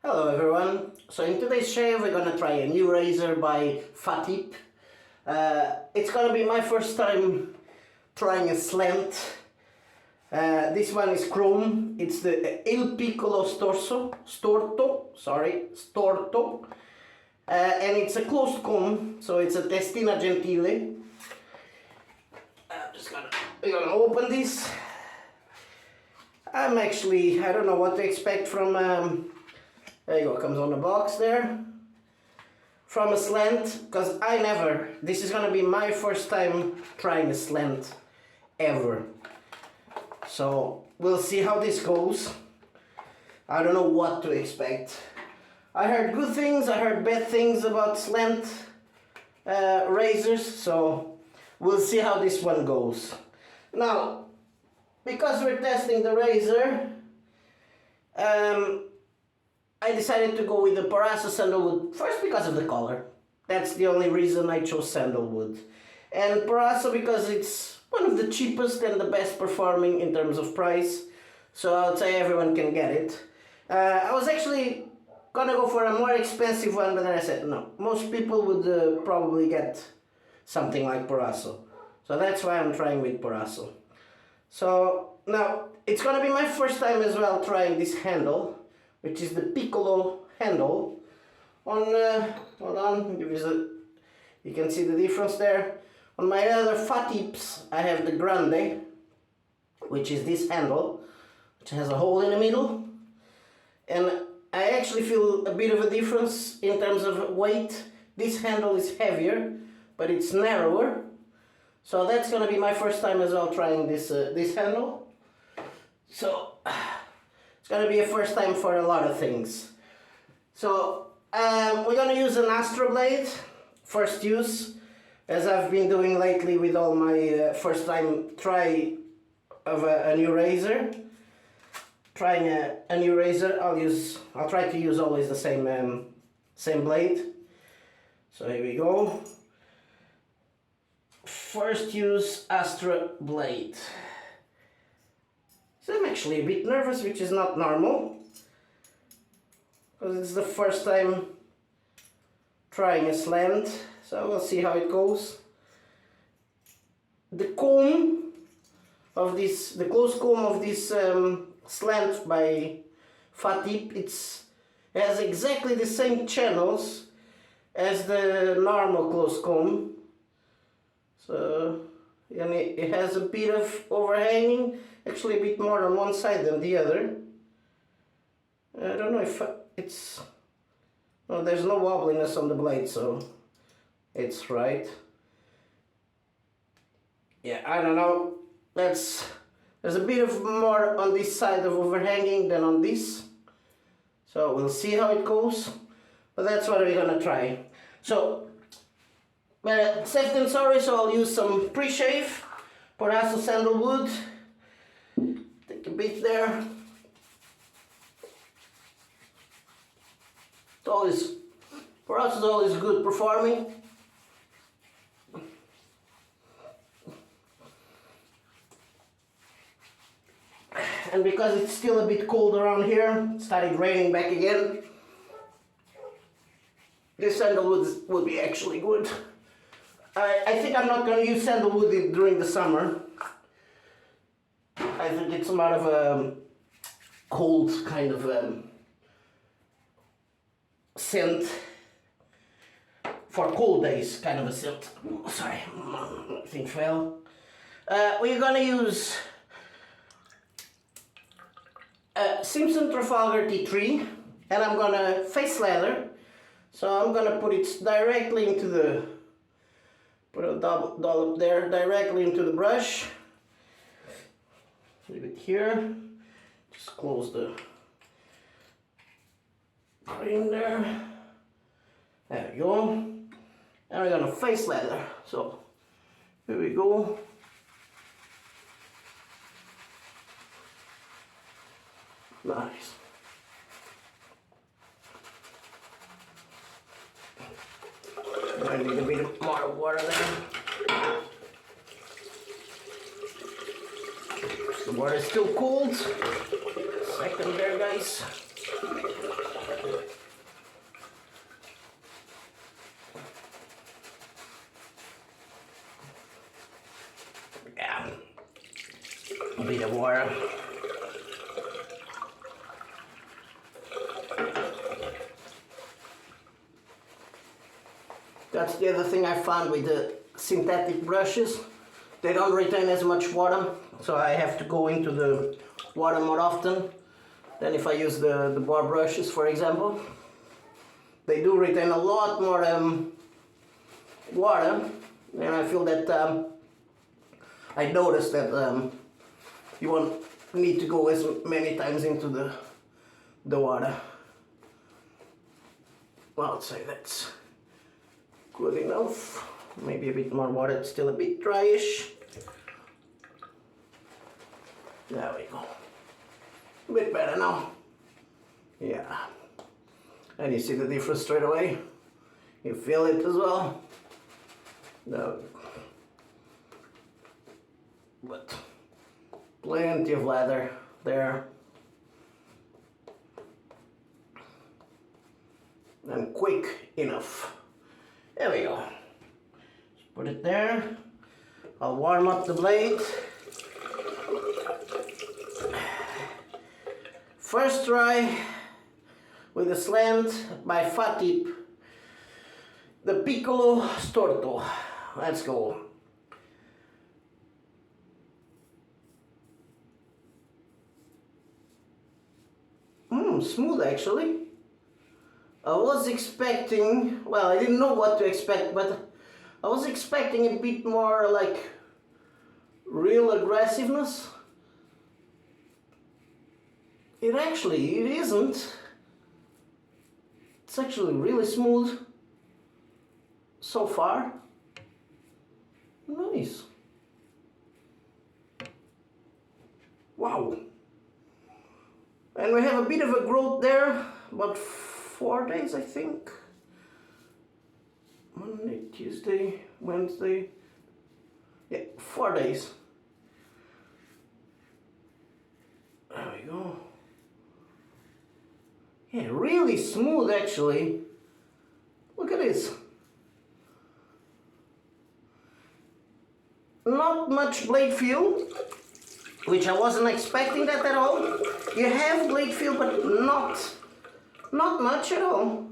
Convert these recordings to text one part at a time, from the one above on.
Hello everyone. So in today's shave we're gonna try a new razor by Fatip. It's gonna be my first time trying a slant. This one is chrome. It's the Il Piccolo Storto, and it's a closed comb, so it's a Testina Gentile. We're gonna open this. I don't know what to expect from there you go, comes on the box there. From a slant, because this is gonna be my first time trying a slant ever. So we'll see how this goes. I don't know what to expect. I heard good things, I heard bad things about slant razors, so we'll see how this one goes. Now, because we're testing the razor, I decided to go with the Proraso Sandalwood, first because of the color. That's the only reason I chose Sandalwood. And Proraso because it's one of the cheapest and the best performing in terms of price. So I'll say everyone can get it. I was actually gonna go for a more expensive one, but then I said no. Most people would probably get something like Proraso. So that's why I'm trying with Proraso. So now, it's gonna be my first time as well trying this handle, which is the Piccolo handle. Hold on, you can see the difference there. On my other Fatips, I have the Grande, which is this handle, which has a hole in the middle. And I actually feel a bit of a difference in terms of weight. This handle is heavier, but it's narrower. So that's gonna be my first time as well trying this handle. So it's gonna be a first time for a lot of things. So we're gonna use an Astra Blade, first use, as I've been doing lately with all my first time try of a new razor. Trying a new razor, I'll try to use always the same blade. So here we go. First use Astra Blade. So I'm actually a bit nervous, which is not normal, because it's the first time trying a slant, so we'll see how it goes. The comb of this, the close comb of this slant by Fatip, it has exactly the same channels as the normal close comb. So, and it has a bit of overhanging, actually a bit more on one side than the other. I don't know if no, there's no wobbliness on the blade, so it's right. Yeah, I don't know, there's a bit of more on this side of overhanging than on this. So we'll see how it goes, but that's what we're gonna try. So, safe and sorry, so I'll use some pre-shave, Proraso Sandalwood. Take a bit there. Proraso is always good performing. And because it's still a bit cold around here, it started raining back again, this sandalwood would be actually good. I think I'm not going to use sandalwood during the summer. I think it's more of a cold kind of scent. For cold days, kind of a scent. Sorry, I think fell. We're going to use Simpson Trafalgar T3, and I'm going to face lather. So I'm going to put it directly into the, put a dollop there, directly into the brush. Leave it here. Just close the cream there. There we go. And we're going to face lather. So here we go. Nice. I need a bit more water there. The water is still cold. Second there, guys. bit of water. That's the other thing I found with the synthetic brushes. They don't retain as much water, so I have to go into the water more often than if I use the bar brushes, for example. They do retain a lot more water, and I feel that I noticed that you won't need to go as many times into the water. Well, I'd say that's good enough. Maybe a bit more water, it's still a bit dryish. There we go. A bit better now. Yeah. And you see the difference straight away. You feel it as well. No. But plenty of lather there. And quick enough. There we go. Just put it there. I'll warm up the blade. First try with the slant by Fatip, the Piccolo Storto. Let's go. Smooth actually. I was expecting, well, I didn't know what to expect, but I was expecting a bit more like real aggressiveness. It isn't. It's actually really smooth so far. Nice. Wow. And we have a bit of a growth there, about 4 days I think. Monday, Tuesday, Wednesday. Yeah, 4 days. There we go. Yeah, really smooth actually. Look at this. Not much blade feel, which I wasn't expecting that at all. You have blade feel, but not much at all.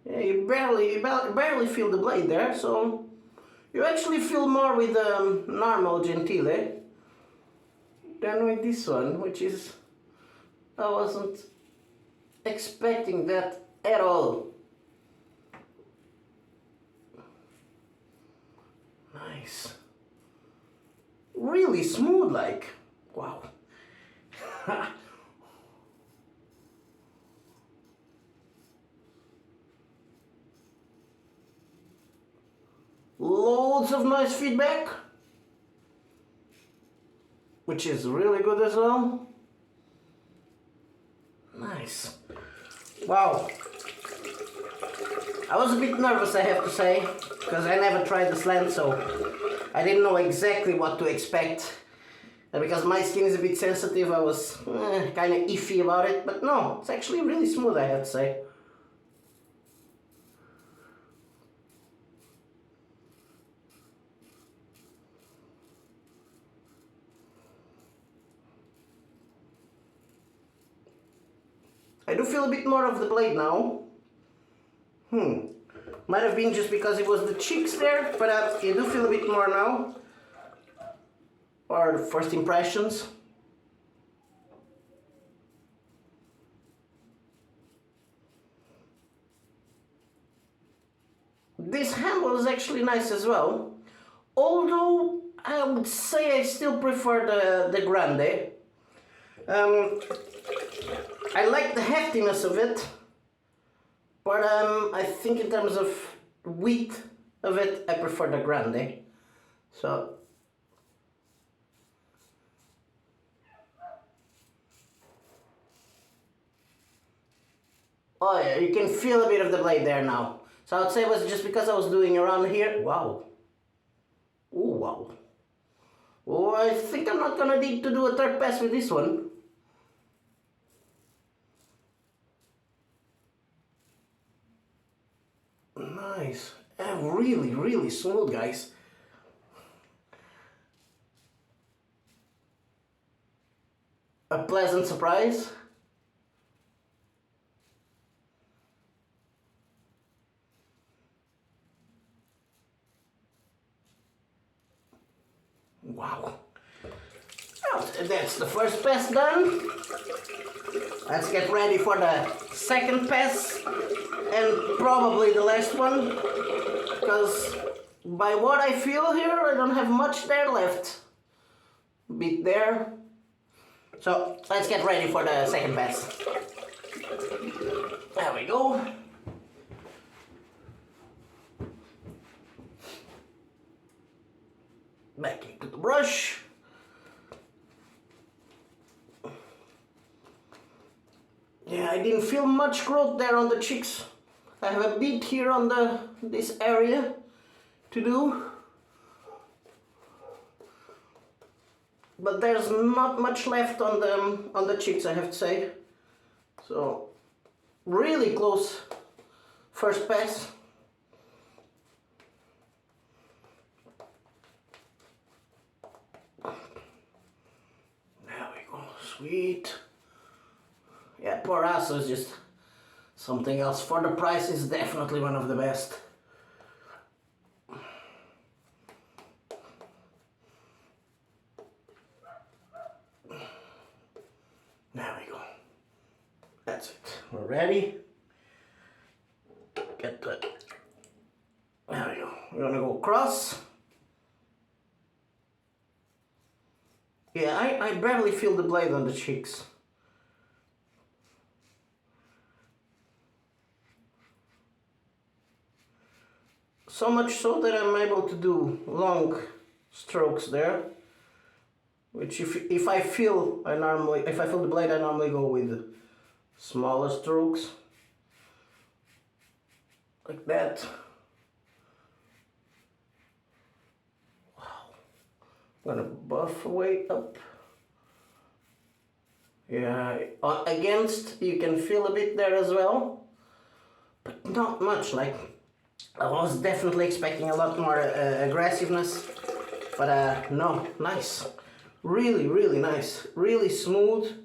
Yeah, you barely feel the blade there, so you actually feel more with the normal Gentile than with this one, which is, I wasn't expecting that at all. Nice. Really smooth, like, wow. Loads of nice feedback, which is really good as well. Nice. Wow. I was a bit nervous, I have to say, because I never tried the slant, so I didn't know exactly what to expect. And because my skin is a bit sensitive, I was kind of iffy about it, but no, it's actually really smooth, I have to say. I do feel a bit more of the blade now. Might have been just because it was the cheeks there, but I do feel a bit more now. Or the first impressions. This handle is actually nice as well. Although I would say I still prefer the Grande. I like the heftiness of it, but I think in terms of width of it, I prefer the Grande. So oh yeah, you can feel a bit of the blade there now. So I would say it was just because I was doing around here. Wow. Oh wow. Oh, I think I'm not gonna need to do a third pass with this one. Nice. And really, really smooth, guys. pleasant surprise. Wow. Oh, that's the first pass done. Let's get ready for the second pass and probably the last one, because by what I feel here, I don't have much there left. Bit there. So let's get ready for the second pass. There we go. Back into the brush. Yeah, I didn't feel much growth there on the cheeks. I have a bit here on this area to do. But there's not much left on the cheeks, I have to say. So really close first pass. There we go, sweet. Yeah, Proraso is just something else. For the price, is definitely one of the best. There we go. That's it. We're ready. Get the... There we go. We're gonna go across. Yeah, I barely feel the blade on the cheeks. So much so that I'm able to do long strokes there, which if I feel the blade, I normally go with smaller strokes like that. Wow, I'm gonna buff way up. Yeah, against you can feel a bit there as well, but not much. Like, I was definitely expecting a lot more aggressiveness, but no, nice. Really, really nice. Really smooth.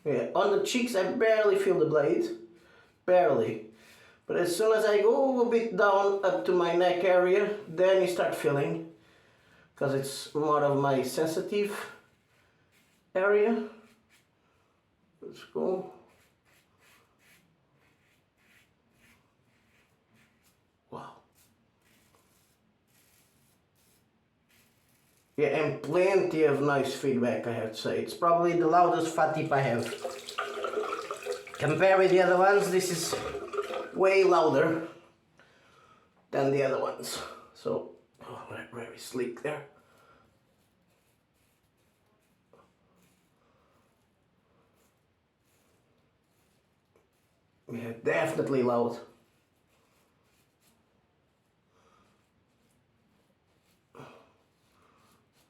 Yeah, on the cheeks I barely feel the blade. Barely. But as soon as I go a bit down up to my neck area, then you start feeling. Because it's more of my sensitive area. Let's go. Wow. Yeah, and plenty of nice feedback, I have to say. It's probably the loudest Fatip I have. Compare with the other ones, this is way louder than the other ones. So, oh, very sleek there. Yeah, definitely loud.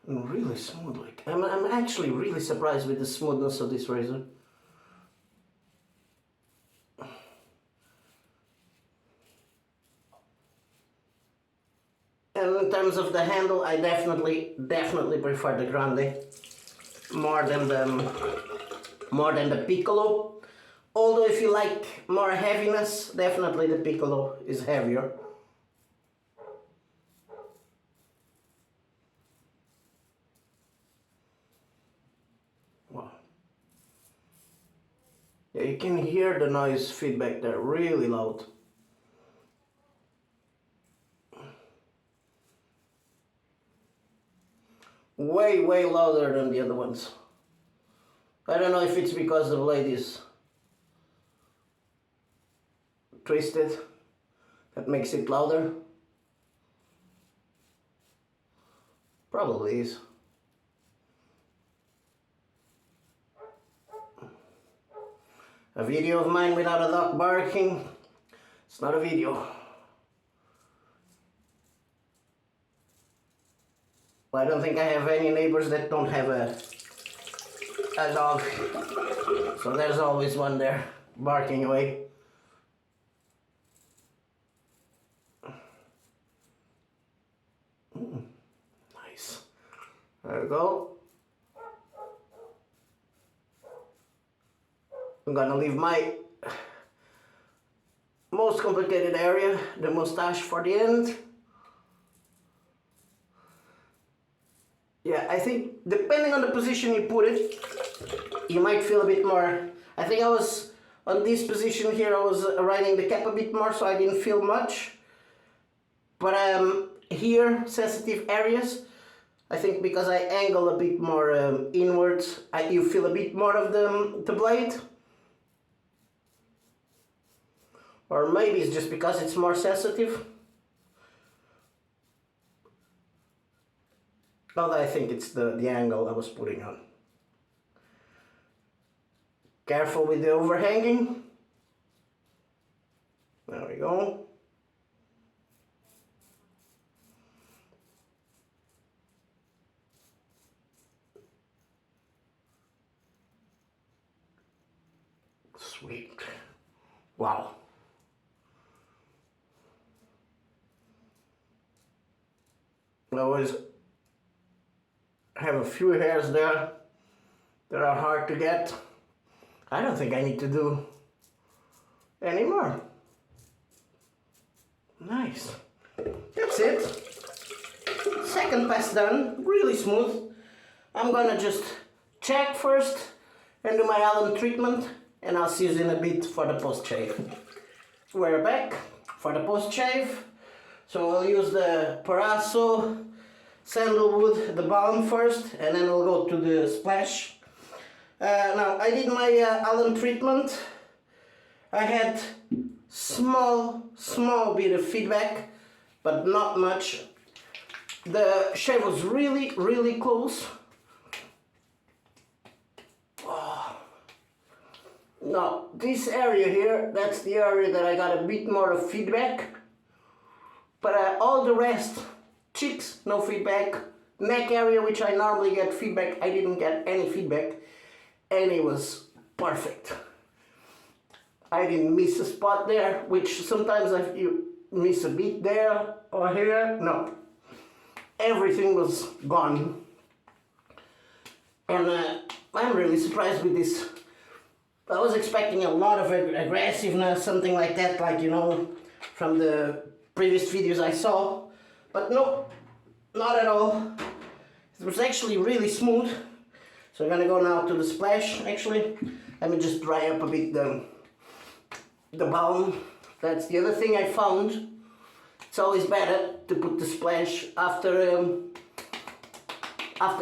And really smooth. Like I'm actually really surprised with the smoothness of this razor. And in terms of the handle, I definitely prefer the Grande more than the Piccolo. Although if you like more heaviness, definitely the Piccolo is heavier. Wow. Yeah, you can hear the noise feedback there, really loud. Way louder than the other ones. I don't know if it's because the blade is twisted that makes it louder. Probably is. A video of mine without a dog barking, it's not a video. I don't think I have any neighbors that don't have a dog. So there's always one there barking away. There we go. I'm gonna leave my most complicated area, the mustache, for the end. Yeah, I think depending on the position you put it, you might feel a bit more. I think I was on this position here, I was riding the cap a bit more, so I didn't feel much. But here, sensitive areas, I think because I angle a bit more inwards, you feel a bit more of the blade. Or maybe it's just because it's more sensitive. Although I think it's the angle I was putting on. Careful with the overhanging. There we go. Sweet. Wow. I always have a few hairs there that are hard to get. I don't think I need to do any more. Nice. That's it. Second pass done, really smooth. I'm gonna just check first and do my alum treatment, and I'll see you in a bit for the post shave. We're back for the post shave. So we'll use the Proraso, Sandalwood, the Balm first, and then we'll go to the splash. Now I did my alum treatment. I had small bit of feedback, but not much. The shave was really close. Oh. Now this area here, that's the area that I got a bit more of feedback. But all the rest, cheeks, no feedback. Neck area, which I normally get feedback, I didn't get any feedback. And it was perfect. I didn't miss a spot there, which sometimes you miss a bit there or here. No. Everything was gone. And I'm really surprised with this. I was expecting a lot of aggressiveness, something like that, like, you know, from the previous videos I saw, but no, not at all. It was actually really smooth. So I'm gonna go now to the splash. Actually, let me just dry up a bit the balm. That's the other thing I found. It's always better to put the splash after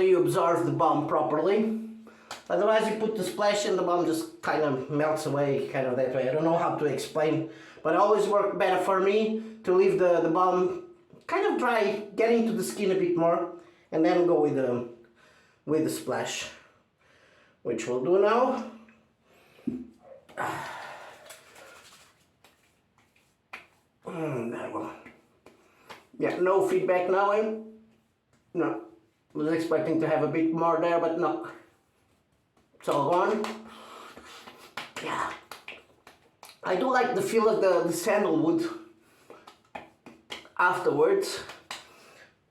you absorb the balm properly. Otherwise you put the splash and the balm just kind of melts away, kind of that way. I don't know how to explain, but it always worked better for me to leave the balm kind of dry, get into the skin a bit more, and then go with the splash, which we'll do now. There we go. Yeah, no feedback now, eh? No. Was expecting to have a bit more there, but no. It's all gone. Yeah. I do like the feel of the sandalwood afterwards.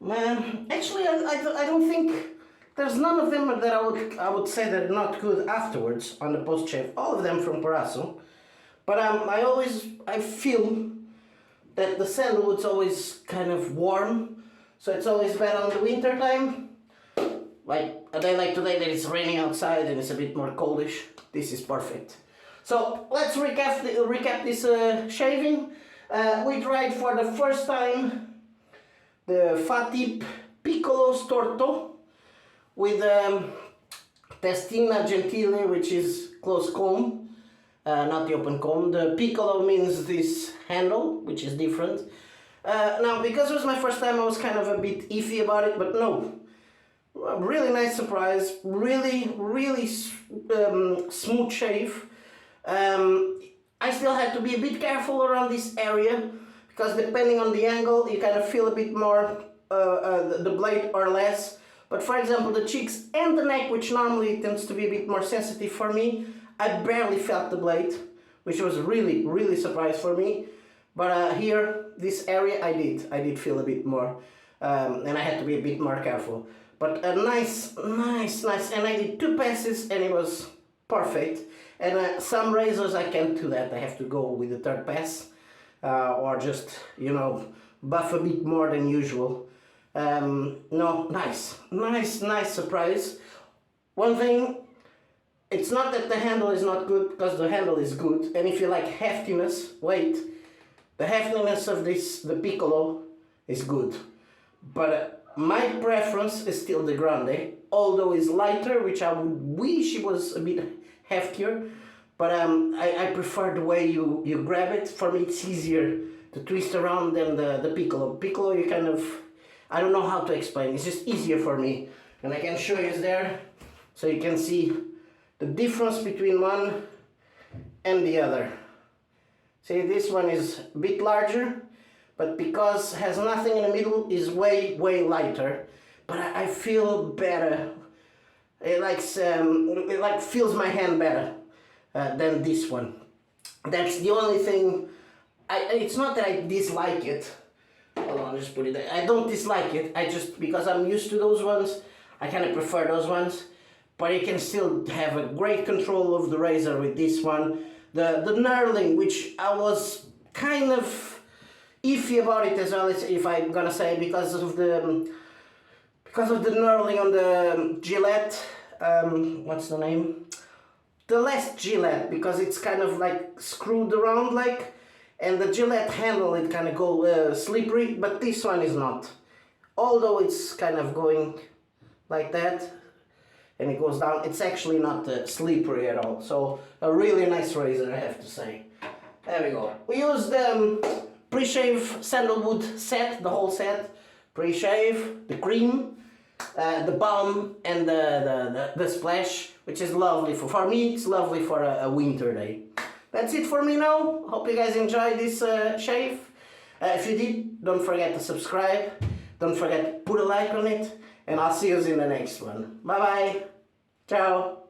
Man, actually I don't think there's none of them that I would say that are not good afterwards on the post shave. All of them from Proraso. But I feel that the sandalwood's always kind of warm, so it's always better in the winter time. Like a day like today that it's raining outside and it's a bit more coldish. This is perfect. So let's recap this shaving. We tried for the first time the Fatip Piccolo Storto with Testina Gentile, which is close comb, not the open comb. The Piccolo means this handle, which is different. Now, because it was my first time, I was kind of a bit iffy about it, but no. Really nice surprise, really smooth shave. I still had to be a bit careful around this area, because depending on the angle, you kind of feel a bit more the blade or less. But for example, the cheeks and the neck, which normally tends to be a bit more sensitive for me, I barely felt the blade, which was really surprise for me. But here, this area, I did feel a bit more. and I had to be a bit more careful. But a nice, and I did 2 passes and it was perfect. And some razors I can't do that, I have to go with the 3rd pass, or just, you know, buff a bit more than usual. No, nice surprise. One thing, it's not that the handle is not good, because the handle is good, and if you like heftiness, wait, the heftiness of the Piccolo is good. But my preference is still the Grande, although it's lighter, which I would wish it was a bit heftier, but I prefer the way you grab it. For me it's easier to twist around than the Piccolo. Piccolo you kind of, I don't know how to explain, it's just easier for me. And I can show you there, so you can see the difference between one and the other. See, this one is a bit larger, but because it has nothing in the middle, is way lighter. But I feel better. It like feels my hand better than this one. That's the only thing. It's not that I dislike it. Hold on, I'll just put it there. I don't dislike it. I just, because I'm used to those ones, I kind of prefer those ones. But you can still have a great control of the razor with this one. The knurling, which I was kind of iffy about it as well, if I'm gonna say, because of the knurling on the Gillette. What's the name? The last Gillette, because it's kind of like screwed around like, and the Gillette handle it kind of go slippery, but this one is not. Although it's kind of going like that, and it goes down, it's actually not slippery at all. So a really nice razor, I have to say. There we go. We used the pre-shave sandalwood set, the whole set. Pre-shave, the cream, the balm, and the splash, which is lovely for me. It's lovely for a winter day. That's it for me now. Hope you guys enjoyed this shave. If you did, don't forget to subscribe. Don't forget to put a like on it. And I'll see you in the next one. Bye bye. Ciao.